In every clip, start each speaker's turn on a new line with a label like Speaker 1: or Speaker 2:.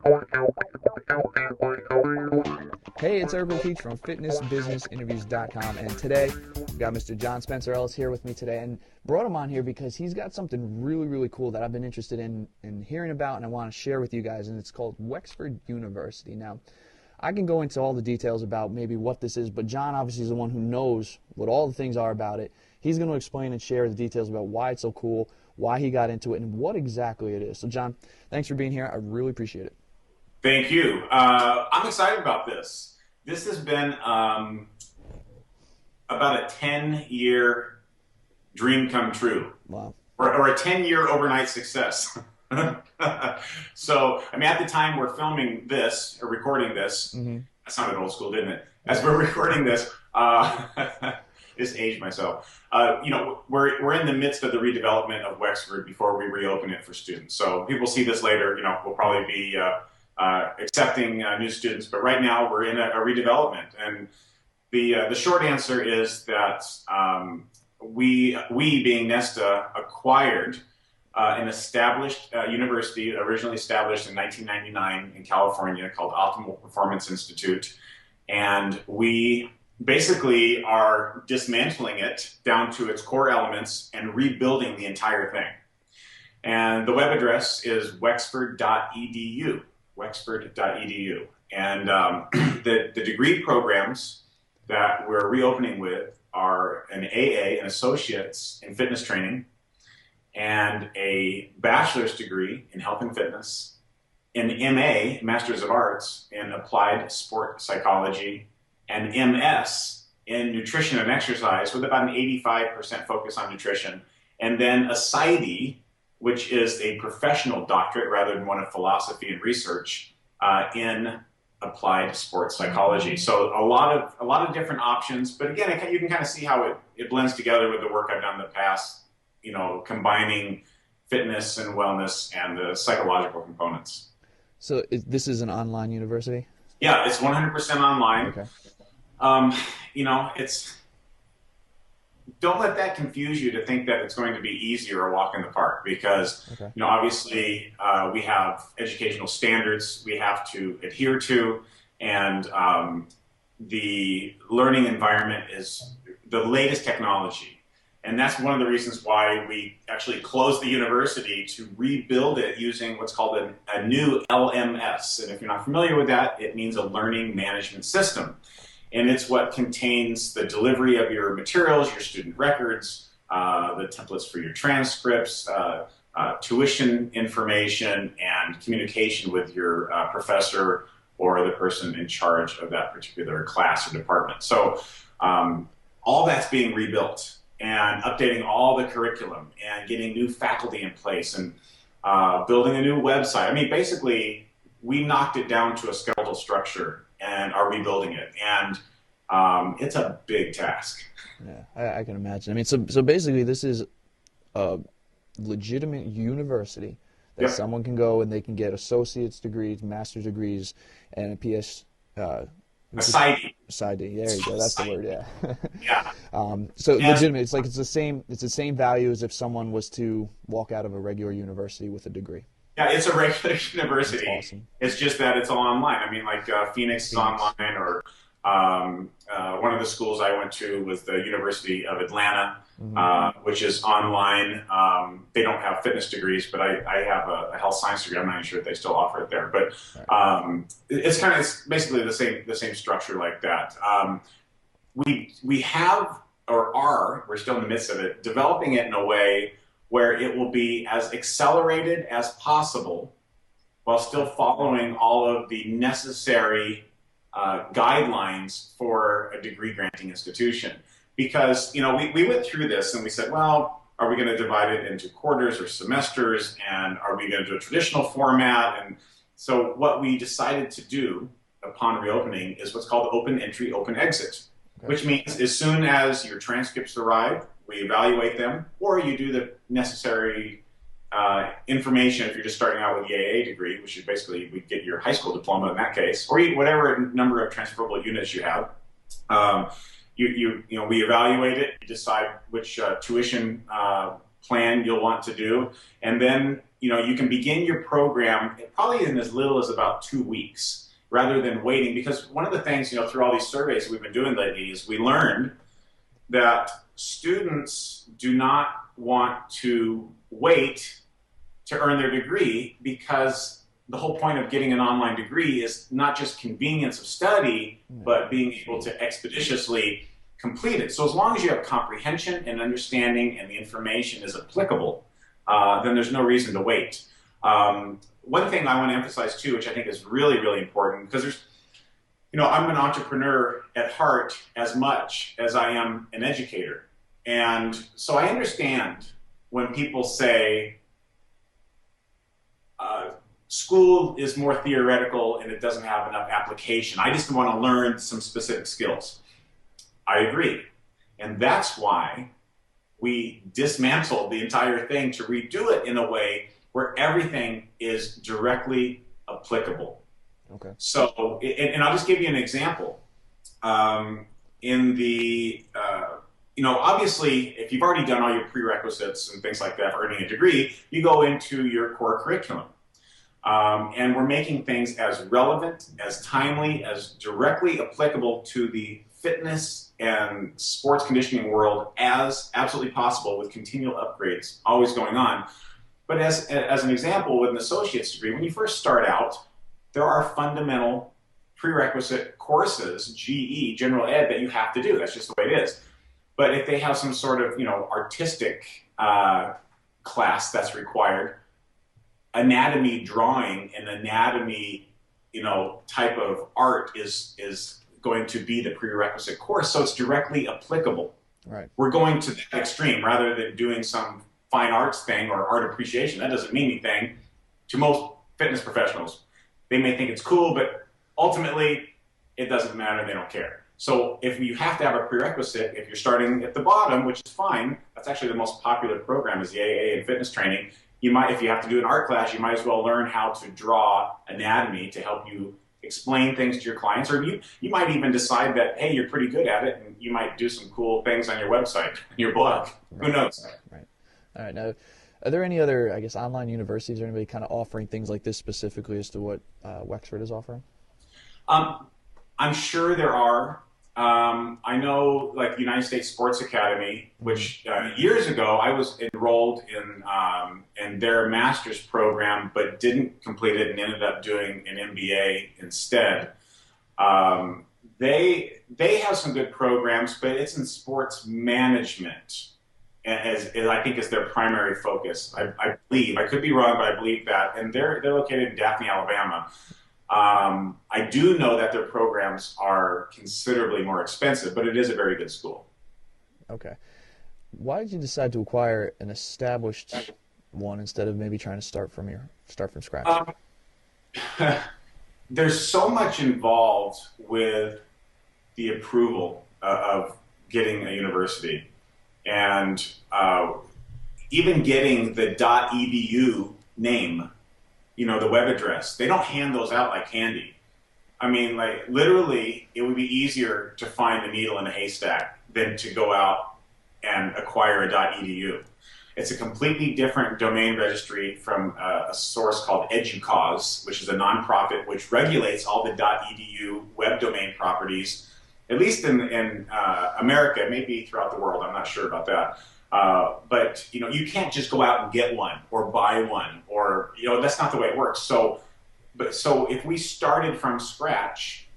Speaker 1: Hey, it's Urban Peach from fitnessbusinessinterviews.com, and today we've got Mr. John Spencer Ellis here with me today, and brought him on here because he's got something really, really cool that I've been interested in hearing about, and I want to share with you guys, and it's called Wexford University. Now, I can go into all the details about maybe what this is, but John obviously is the one who knows what all the things are about it. He's going to explain and share the details about why it's so cool, why he got into it, and what exactly it is. So, John, thanks for being here. I really appreciate it.
Speaker 2: Thank you. I'm excited about this. This has been about a 10-year dream come true.
Speaker 1: Wow.
Speaker 2: Or a 10-year overnight success. So, I mean, at the time we're filming this, or recording this, that sounded old school, didn't it? As we're recording this, just aged myself. We're in the midst of the redevelopment of Wexford before we reopen it for students. So people see this later, we'll probably be accepting new students, but right now we're in a redevelopment. And the short answer is that we being Nesta acquired an established university, originally established in 1999 in California, called Optimal Performance Institute, and we basically are dismantling it down to its core elements and rebuilding the entire thing. And the web address is wexford.edu. Wexford.edu. And the degree programs that we're reopening with are an AA, an Associate's in Fitness Training, and a bachelor's degree in Health and Fitness, an MA, Master's of Arts, in Applied Sport Psychology, and MS in Nutrition and Exercise, with about an 85% focus on nutrition, and then a PsyD, which is a professional doctorate rather than one of philosophy and research in applied sports psychology. So a lot of different options, but again, you can kind of see how it blends together with the work I've done in the past, combining fitness and wellness and the psychological components.
Speaker 1: So this is an online university?
Speaker 2: Yeah, it's 100% online.
Speaker 1: Okay.
Speaker 2: Don't let that confuse you to think that it's going to be easy or a walk in the park, because, obviously we have educational standards we have to adhere to, and the learning environment is the latest technology. And that's one of the reasons why we actually closed the university to rebuild it using what's called a new LMS. And if you're not familiar with that, it means a learning management system. And it's what contains the delivery of your materials, your student records, the templates for your transcripts, tuition information, and communication with your professor or the person in charge of that particular class or department. So all that's being rebuilt, and updating all the curriculum, and getting new faculty in place, and building a new website. I mean, basically, we knocked it down to a skeletal structure and are rebuilding it, and it's a big task.
Speaker 1: Yeah, I can imagine. I mean, so basically, this is a legitimate university that someone can go and they can get associate's degrees, master's degrees, and a PS.
Speaker 2: A PsyD.
Speaker 1: PsyD. There you go. That's the word. Yeah.
Speaker 2: Yeah.
Speaker 1: So legitimate. It's like it's the same value as if someone was to walk out of a regular university with a degree.
Speaker 2: Yeah, it's a regular university.
Speaker 1: That's awesome.
Speaker 2: It's just that it's all online. I mean, like Phoenix is online, or one of the schools I went to was the University of Atlanta, which is online. They don't have fitness degrees, but I have a health science degree. I'm not even sure if they still offer it there, but it's basically the same structure like that. We have, we're still in the midst of it, developing it in a way where it will be as accelerated as possible while still following all of the necessary guidelines for a degree granting institution. Because, we went through this and we said, well, are we going to divide it into quarters or semesters? And are we going to do a traditional format? And so what we decided to do upon reopening is what's called open entry, open exit, which means as soon as your transcripts arrive, we evaluate them, or you do the necessary information if you're just starting out with the AA degree, which is basically we get your high school diploma in that case, or whatever number of transferable units you have. We evaluate it, you decide which tuition plan you'll want to do, and then you can begin your program probably in as little as about 2 weeks rather than waiting. Because one of the things, through all these surveys we've been doing lately is we learned that students do not want to wait to earn their degree, because the whole point of getting an online degree is not just convenience of study, but being able to expeditiously complete it. So as long as you have comprehension and understanding and the information is applicable, then there's no reason to wait. One thing I want to emphasize too, which I think is really, really important, because I'm an entrepreneur at heart as much as I am an educator. And so I understand when people say, school is more theoretical and it doesn't have enough application. I just want to learn some specific skills. I agree. And that's why we dismantled the entire thing to redo it in a way where everything is directly applicable.
Speaker 1: Okay.
Speaker 2: So, and I'll just give you an example. Obviously, if you've already done all your prerequisites and things like that for earning a degree, you go into your core curriculum. And we're making things as relevant, as timely, as directly applicable to the fitness and sports conditioning world as absolutely possible, with continual upgrades always going on. But as an example, with an associate's degree, when you first start out, there are fundamental prerequisite courses, GE, general ed, that you have to do. That's just the way it is. But if they have some sort of, artistic class that's required, anatomy drawing and anatomy, type of art is going to be the prerequisite course. So it's directly applicable.
Speaker 1: Right.
Speaker 2: We're going to that extreme rather than doing some fine arts thing or art appreciation. That doesn't mean anything to most fitness professionals. They may think it's cool, but ultimately it doesn't matter. They don't care. So if you have to have a prerequisite, if you're starting at the bottom, which is fine, that's actually the most popular program is the AA in fitness training. You might, if you have to do an art class, you might as well learn how to draw anatomy to help you explain things to your clients. Or you might even decide that, hey, you're pretty good at it, and you might do some cool things on your website, your blog.
Speaker 1: Right.
Speaker 2: Who knows?
Speaker 1: Right. All right. Now, are there any other, online universities or anybody kind of offering things like this specifically as to what Wexford is offering?
Speaker 2: I'm sure there are. I know, like the United States Sports Academy, which years ago I was enrolled in their master's program, but didn't complete it and ended up doing an MBA instead. They have some good programs, but it's in sports management, as I think is their primary focus. I believe, I could be wrong, but I believe that, and they're located in Daphne, Alabama. I do know that their programs are considerably more expensive, but it is a very good school.
Speaker 1: Okay. Why did you decide to acquire an established one instead of maybe trying to start from scratch?
Speaker 2: There's so much involved with the approval of getting a university, and even getting the .edu name. The web address. They don't hand those out like candy. I mean, like literally, it would be easier to find a needle in a haystack than to go out and acquire a .edu. It's a completely different domain registry from a source called EduCause, which is a nonprofit which regulates all the .edu web domain properties, at least in America, maybe throughout the world. I'm not sure about that. But you can't just go out and get one or buy one, or that's not the way it works. So if we started from scratch,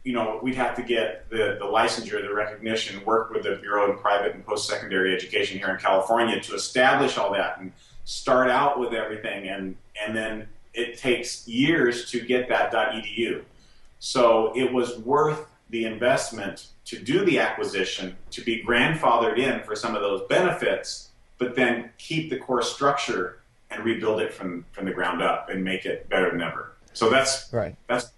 Speaker 2: we'd have to get the licensure, the recognition, work with the Bureau of Private and Post-Secondary Education here in California to establish all that and start out with everything, and then it takes years to get that .edu. So it was worth the investment to do the acquisition, to be grandfathered in for some of those benefits, but then keep the core structure and rebuild it from the ground up and make it better than ever. So that's
Speaker 1: right.
Speaker 2: That's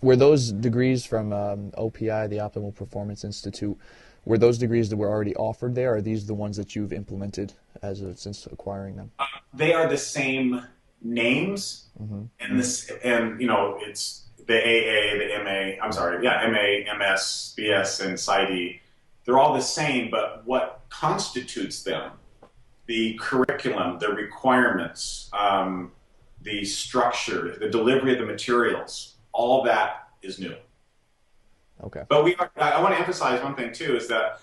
Speaker 1: were those degrees from OPI, the Optimal Performance Institute, were those degrees that were already offered there, or are these the ones that you've implemented since acquiring them?
Speaker 2: They are the same names, and it's the AA, the MA, MA, MS, BS, and PsyD. They're all the same, but what constitutes them the curriculum, the requirements, the structure, the delivery of the materials, all that is new.
Speaker 1: Okay.
Speaker 2: But I want to emphasize one thing too, is that,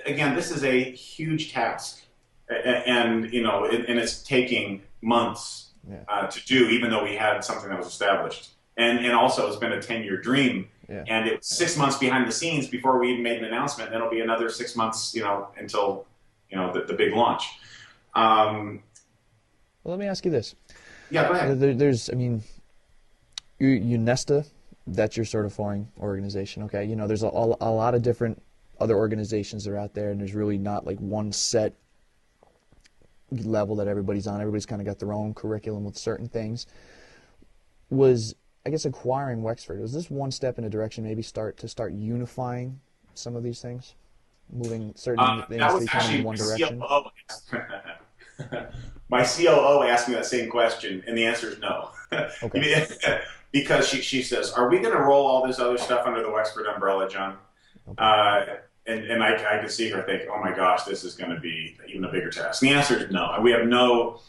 Speaker 2: again, this is a huge task, and and it's taking months to do, even though we had something that was established, and also it's been a 10-year dream, and it was 6 months behind the scenes before we even made an announcement. Then it'll be another 6 months, until the big launch.
Speaker 1: Well, let me ask you this.
Speaker 2: Yeah, go ahead.
Speaker 1: There's, UNESTA, that's your certifying organization, okay? There's a lot of different other organizations that are out there, and there's really not like one set level that everybody's on. Everybody's kind of got their own curriculum with certain things. Was, I guess, acquiring Wexford, was this one step in a direction maybe start unifying some of these things? Moving certain things kind of in one direction?
Speaker 2: My COO asked me that same question, and the answer is no.
Speaker 1: Okay.
Speaker 2: Because she says, "Are we going to roll all this other stuff under the Wexford umbrella, John?" Okay. And I could see her think, "Oh my gosh, this is going to be even a bigger task." And the answer is no. We have no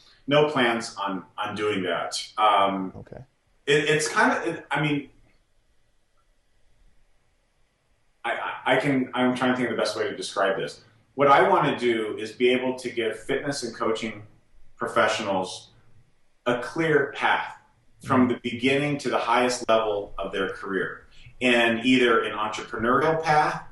Speaker 2: plans on doing that.
Speaker 1: Okay.
Speaker 2: It's kind of, I'm trying to think of the best way to describe this. What I want to do is be able to give fitness and coaching professionals a clear path from the beginning to the highest level of their career, in either an entrepreneurial path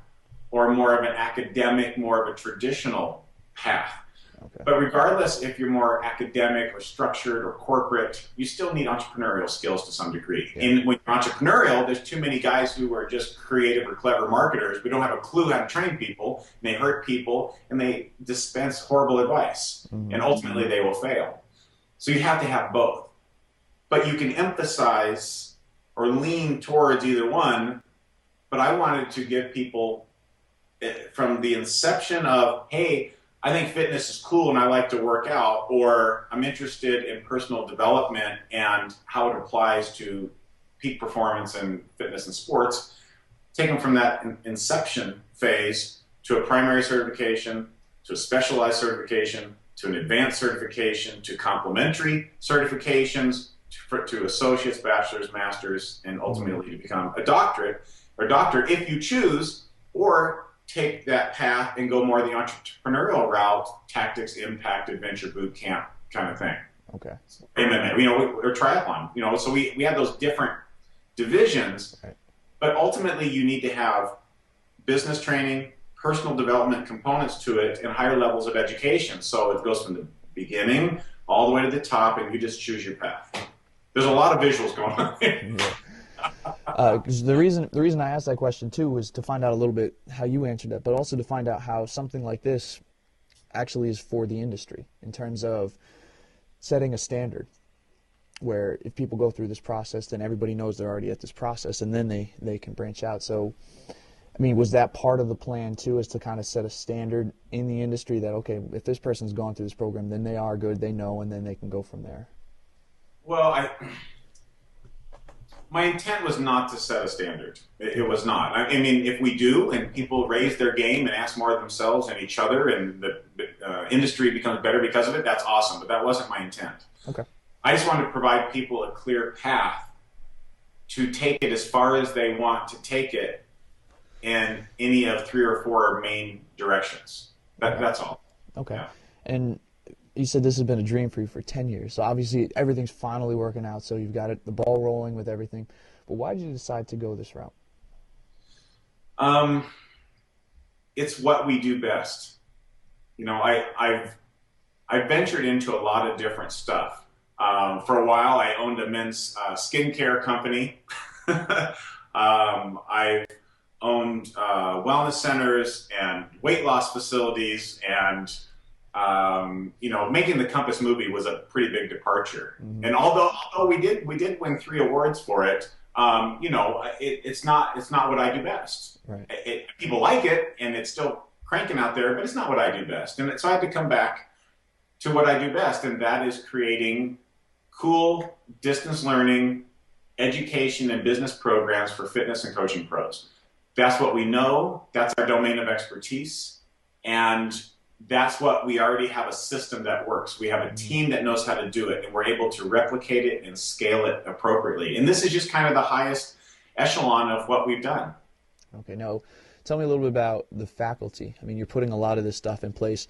Speaker 2: or more of an academic, more of a traditional path.
Speaker 1: Okay.
Speaker 2: But regardless if you're more academic or structured or corporate, you still need entrepreneurial skills to some degree.
Speaker 1: Yeah.
Speaker 2: And when you're entrepreneurial, there's too many guys who are just creative or clever marketers. We don't have a clue how to train people, and they hurt people, and they dispense horrible advice.
Speaker 1: Mm-hmm.
Speaker 2: And ultimately they will fail. So you have to have both. But you can emphasize or lean towards either one. But I wanted to give people, from the inception of, hey, I think fitness is cool and I like to work out, or I'm interested in personal development and how it applies to peak performance in fitness and sports, take them from that inception phase to a primary certification, to a specialized certification, to an advanced certification, to complementary certifications, to associates, bachelor's, master's, and ultimately to become a doctorate or doctor if you choose, or take that path and go more the entrepreneurial route, tactics, impact, adventure, boot camp kind of thing.
Speaker 1: Okay.
Speaker 2: MMA, or triathlon, so we have those different divisions,
Speaker 1: right.
Speaker 2: But ultimately you need to have business training, personal development components to it, and higher levels of education. So it goes from the beginning all the way to the top, and you just choose your path. There's a lot of visuals going on here.
Speaker 1: Yeah. 'Cause the reason I asked that question too was to find out a little bit how you answered that, but also to find out how something like this actually is for the industry in terms of setting a standard where if people go through this process, then everybody knows they're already at this process, and then they can branch out. So, was that part of the plan too, is to kind of set a standard in the industry that, okay, if this person's gone through this program, then they are good, they know, and then they can go from there?
Speaker 2: Well, my intent was not to set a standard. It was not. If we do, and people raise their game and ask more of themselves and each other, and the industry becomes better because of it, that's awesome. But that wasn't my intent.
Speaker 1: Okay.
Speaker 2: I just wanted to provide people a clear path to take it as far as they want to take it in any of 3 or 4 main directions. That's all.
Speaker 1: Okay.
Speaker 2: Yeah.
Speaker 1: And you said this has been a dream for you for 10 years. So obviously everything's finally working out. So you've got the ball rolling with everything. But why did you decide to go this route?
Speaker 2: It's what we do best. I've ventured into a lot of different stuff. For a while, I owned a men's skincare company. I've owned wellness centers and weight loss facilities, and making the Compass movie was a pretty big departure. Mm-hmm. And although we did win 3 awards for it, it's not what I do best.
Speaker 1: Right.
Speaker 2: People like it, and it's still cranking out there, but it's not what I do best. And so I had to come back to what I do best, and that is creating cool distance learning, education, and business programs for fitness and coaching pros. That's what we know. That's our domain of expertise. And that's what we already have, a system that works. We have a team that knows how to do it, and we're able to replicate it and scale it appropriately. And this is just kind of the highest echelon of what we've done.
Speaker 1: Okay, now tell me a little bit about the faculty. I mean, you're putting a lot of this stuff in place.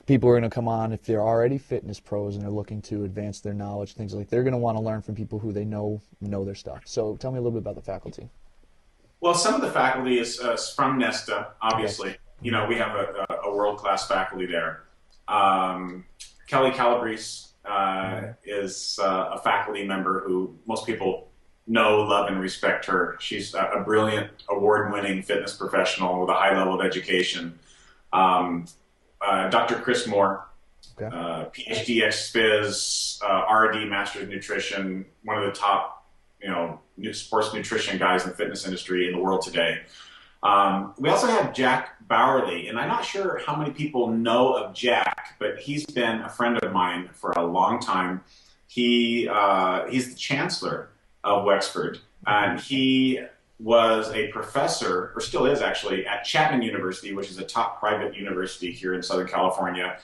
Speaker 1: People are going to come on if they're already fitness pros and they're looking to advance their knowledge, things like they're going to want to learn from people who they know their stuff. So tell me a little bit about the faculty.
Speaker 2: Well, some of the faculty is from Nesta, obviously.
Speaker 1: Okay.
Speaker 2: You know, we have a world-class faculty there. Kelly Calabrese is a faculty member who most people know, love, and respect her. She's a brilliant, award-winning fitness professional with a high level of education. Dr. Chris Moore,
Speaker 1: okay.
Speaker 2: PhD ex-phys, RD, Master's Nutrition, one of the top, sports nutrition guys in the fitness industry in the world today. We also have Jack Bowerly, and I'm not sure how many people know of Jack, but he's been a friend of mine for a long time. He's the chancellor of Wexford, and he was a professor, or still is actually, at Chapman University, which is a top private university here in Southern California.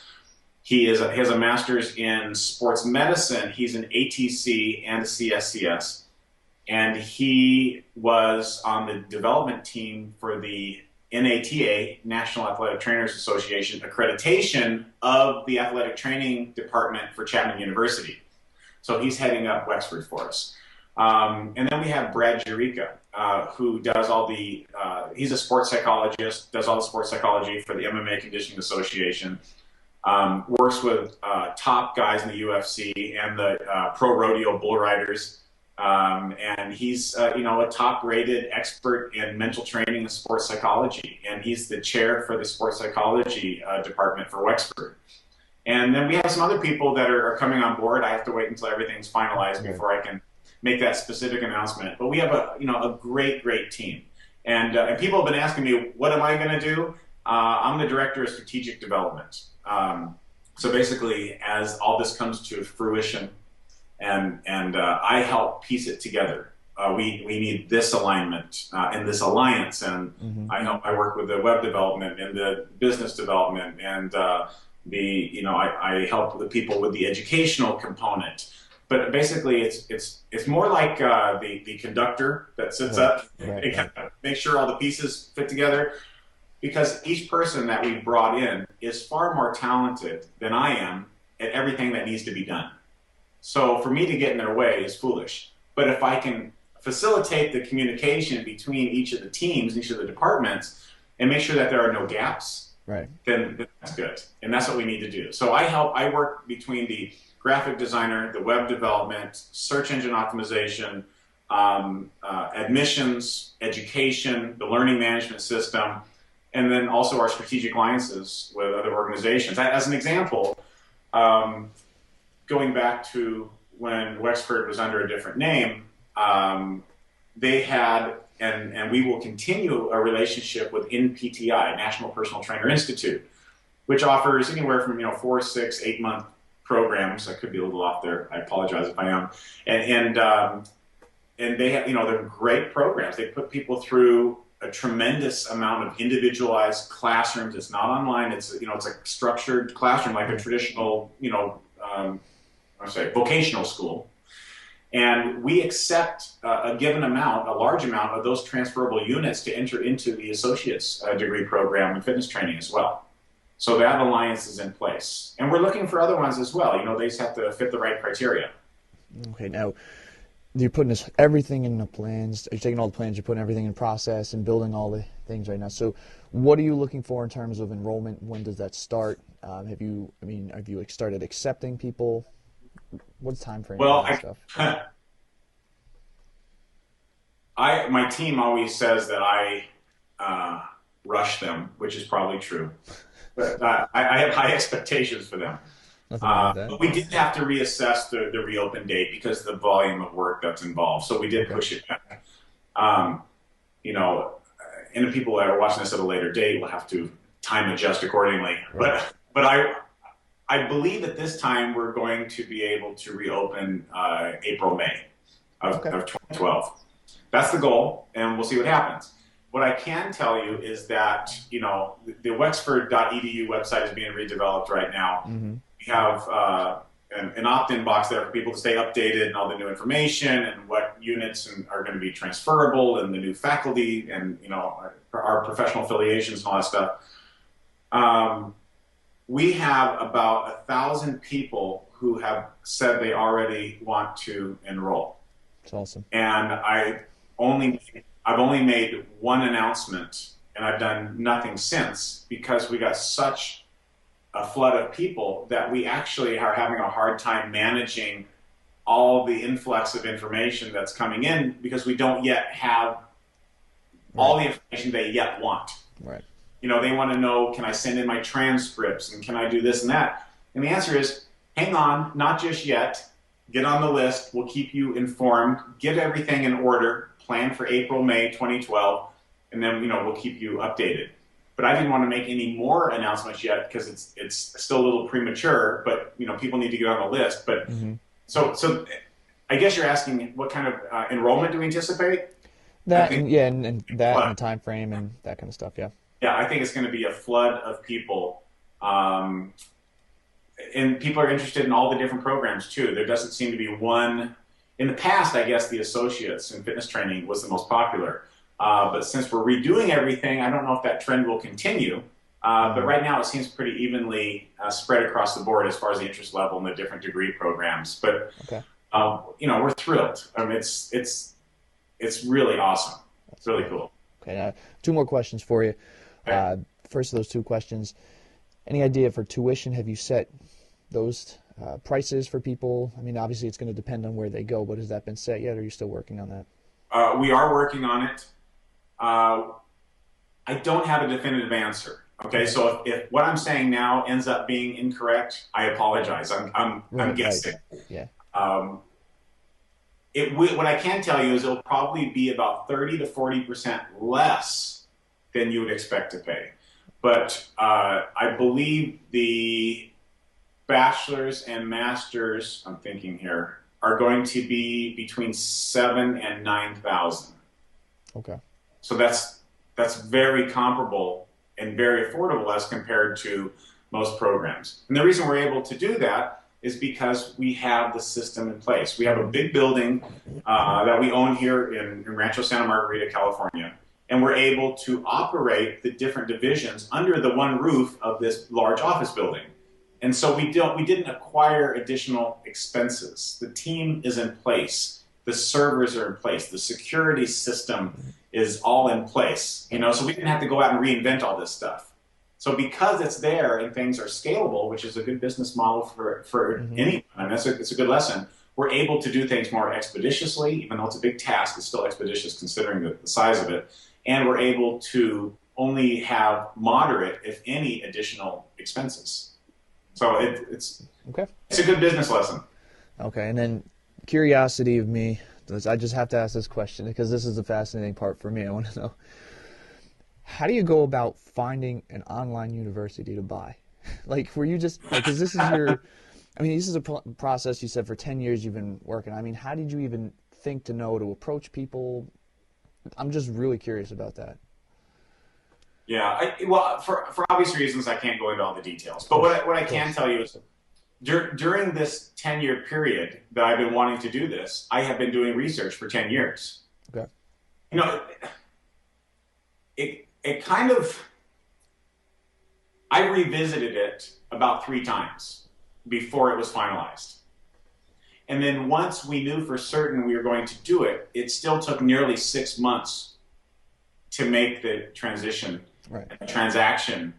Speaker 2: He has a master's in sports medicine. He's an ATC and a CSCS. And he was on the development team for the NATA, National Athletic Trainers Association, accreditation of the athletic training department for Chapman University. So he's heading up Wexford for us. And then we have Brad Jerica, who does all the, he's a sports psychologist, does all the sports psychology for the MMA Conditioning Association, works with top guys in the UFC and the pro rodeo bull riders. And he's, a top-rated expert in mental training and sports psychology, and he's the chair for the sports psychology department for Wexford. And then we have some other people that are coming on board. I have to wait until everything's finalized before I can make that specific announcement. But we have a great, great team. And people have been asking me, what am I going to do? I'm the director of strategic development. So basically, as all this comes to fruition, and I help piece it together. We need this alignment and this alliance, and I work with the web development and the business development, and I help the people with the educational component. But basically, it's more like the conductor that sits up and kind of make sure all the pieces fit together. Because each person that we brought in is far more talented than I am at everything that needs to be done. So for me to get in their way is foolish. But if I can facilitate the communication between each of the teams, each of the departments, and make sure that there are no gaps, then that's good. And that's what we need to do. So I work between the graphic designer, the web development, search engine optimization, admissions, education, the learning management system, and then also our strategic alliances with other organizations. As an example, going back to when Wexford was under a different name, they had, and we will continue a relationship with NPTI, National Personal Trainer Institute, which offers anywhere from 4, 6, 8 month programs. I could be a little off there. I apologize if I am. And they have, they're great programs. They put people through a tremendous amount of individualized classrooms. It's not online. It's it's a structured classroom like a traditional vocational school. And we accept a given amount, a large amount of those transferable units to enter into the associate's degree program in fitness training as well. So that alliance is in place. And we're looking for other ones as well. They just have to fit the right criteria.
Speaker 1: Okay, now you're putting everything in the plans. You're taking all the plans, you're putting everything in process and building all the things right now. So what are you looking for in terms of enrollment? When does that start? Have you started accepting people? What's time frame?
Speaker 2: Well, my team always says that I rush them, which is probably true. But I have high expectations for them. But we did have to reassess the reopen date because of the volume of work that's involved. So we did push it back. And the people that are watching this at a later date will have to time adjust accordingly. Right. But I believe at this time we're going to be able to reopen April, May of 2012. That's the goal, and we'll see what happens. what I can tell you is that, the Wexford.edu website is being redeveloped right now.
Speaker 1: Mm-hmm.
Speaker 2: We have an opt-in box there for people to stay updated and all the new information and what units are going to be transferable and the new faculty and, our professional affiliations and all that stuff. We have about 1,000 people who have said they already want to enroll.
Speaker 1: That's awesome.
Speaker 2: And I've only made one announcement, and I've done nothing since because we got such a flood of people that we actually are having a hard time managing all the influx of information that's coming in because we don't yet have all the information they yet want.
Speaker 1: Right.
Speaker 2: They want to know, can I send in my transcripts and can I do this and that? And the answer is, hang on, not just yet. Get on the list. We'll keep you informed. Get everything in order. Plan for April, May 2012, and then we'll keep you updated. But I didn't want to make any more announcements yet because it's still a little premature. But people need to get on the list. But so I guess you're asking what kind of enrollment do we anticipate?
Speaker 1: That and that and the time frame and that kind of stuff. Yeah.
Speaker 2: Yeah, I think it's going to be a flood of people. And people are interested in all the different programs too. There doesn't seem to be one. In the past, I guess the associates in fitness training was the most popular. But since we're redoing everything, I don't know if that trend will continue. But right now, it seems pretty evenly spread across the board as far as the interest level in the different degree programs. But we're thrilled. I mean, it's really awesome. It's really cool.
Speaker 1: Okay, now 2 more questions for you.
Speaker 2: Okay.
Speaker 1: First of those 2 questions, any idea for tuition? Have you set those prices for people? I mean, obviously it's going to depend on where they go, but has that been set yet, or are you still working on that?
Speaker 2: We are working on it. I don't have a definitive answer. Okay, so if what I'm saying now ends up being incorrect, I apologize. I'm guessing.
Speaker 1: Right.
Speaker 2: Yeah. What I can tell you is it'll probably be about 30 to 40% less than you would expect to pay. But I believe the bachelor's and master's, I'm thinking here, are going to be between $7,000 and $9,000.
Speaker 1: Okay.
Speaker 2: So that's very comparable and very affordable as compared to most programs. And the reason we're able to do that is because we have the system in place. We have a big building that we own here in Rancho Santa Margarita, California, and we're able to operate the different divisions under the one roof of this large office building. And so we didn't acquire additional expenses. The team is in place. The servers are in place. The security system is all in place. So we didn't have to go out and reinvent all this stuff. So because it's there and things are scalable, which is a good business model for anyone, and it's a good lesson, we're able to do things more expeditiously, even though it's a big task, it's still expeditious considering the size of it. And we're able to only have moderate, if any, additional expenses. So it's a good business lesson.
Speaker 1: Okay, and then curiosity of me, I just have to ask this question because this is the fascinating part for me. I want to know, how do you go about finding an online university to buy? Like, were you just, because this is this is a process you said for 10 years you've been working. I mean, how did you even think to know to approach people? I'm just really curious about that.
Speaker 2: Yeah, for obvious reasons, I can't go into all the details. But what I can tell you is during this 10-year period that I've been wanting to do this, I have been doing research for 10 years.
Speaker 1: Okay.
Speaker 2: It kind of, I revisited it about 3 times before it was finalized. And then once we knew for certain we were going to do it, it still took nearly 6 months to make the transition, the transaction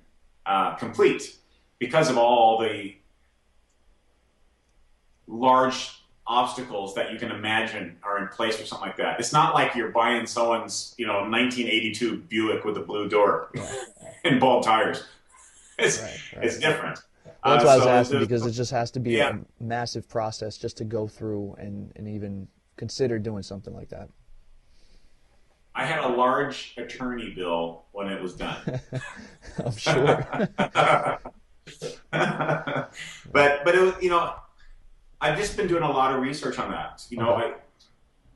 Speaker 2: complete because of all the large obstacles that you can imagine are in place for something like that. It's not like you're buying someone's 1982 Buick with a blue door and bald tires. It's different.
Speaker 1: Well, that's why I was asking, because it just has to be a massive process just to go through and even consider doing something like that.
Speaker 2: I had a large attorney bill when it was done.
Speaker 1: I'm sure.
Speaker 2: but it was, I've just been doing a lot of research on that.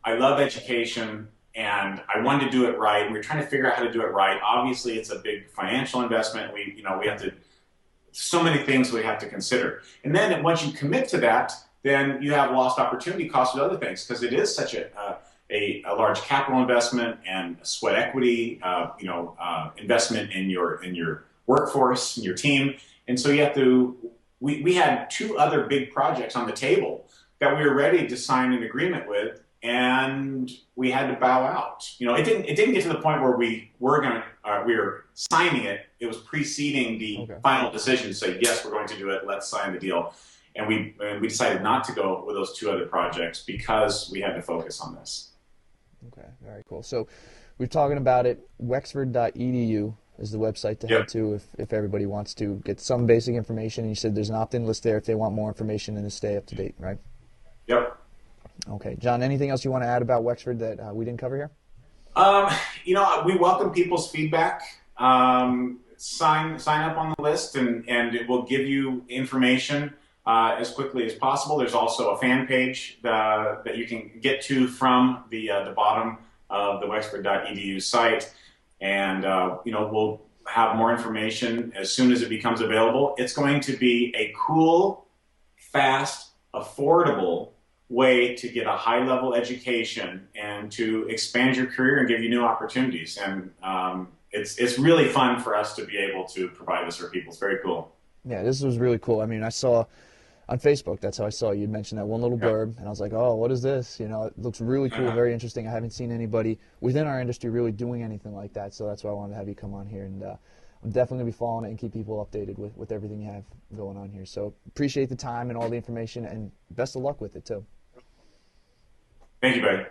Speaker 2: I love education. and I wanted to do it right. We were trying to figure out how to do it right. Obviously, it's a big financial investment. We have to, so many things we have to consider. And then once you commit to that, then you have lost opportunity costs with other things, because it is such a large capital investment and sweat equity, investment in your workforce and your team. And so you have to. We had two other big projects on the table that we were ready to sign an agreement with, and we had to bow out. It didn't get to the point where we were signing it. It was preceding the final decision to say, yes, we're going to do it. Let's sign the deal. And we decided not to go with those two other projects because we had to focus on this.
Speaker 1: Okay, very cool. So we're talking about it. Wexford.edu is the website to head to if everybody wants to get some basic information. And you said there's an opt-in list there if they want more information and to stay up to date, right?
Speaker 2: Yep.
Speaker 1: Okay, John, anything else you want to add about Wexford that we didn't cover here?
Speaker 2: We welcome people's feedback. Sign up on the list, and it will give you information as quickly as possible. There's also a fan page that you can get to from the bottom of the Wexford.edu site, and we'll have more information as soon as it becomes available. It's going to be a cool, fast, affordable way to get a high-level education and to expand your career and give you new opportunities. And it's really fun for us to be able to provide this for people. It's very cool.
Speaker 1: Yeah, this was really cool. I mean, I saw on Facebook, that's how I saw you'd mentioned that one little blurb, and I was like, oh, what is this? It looks really cool, very interesting. I haven't seen anybody within our industry really doing anything like that, so that's why I wanted to have you come on here, and I'm definitely going to be following it and keep people updated with everything you have going on here. So appreciate the time and all the information, and best of luck with it, too.
Speaker 2: Thank you, buddy.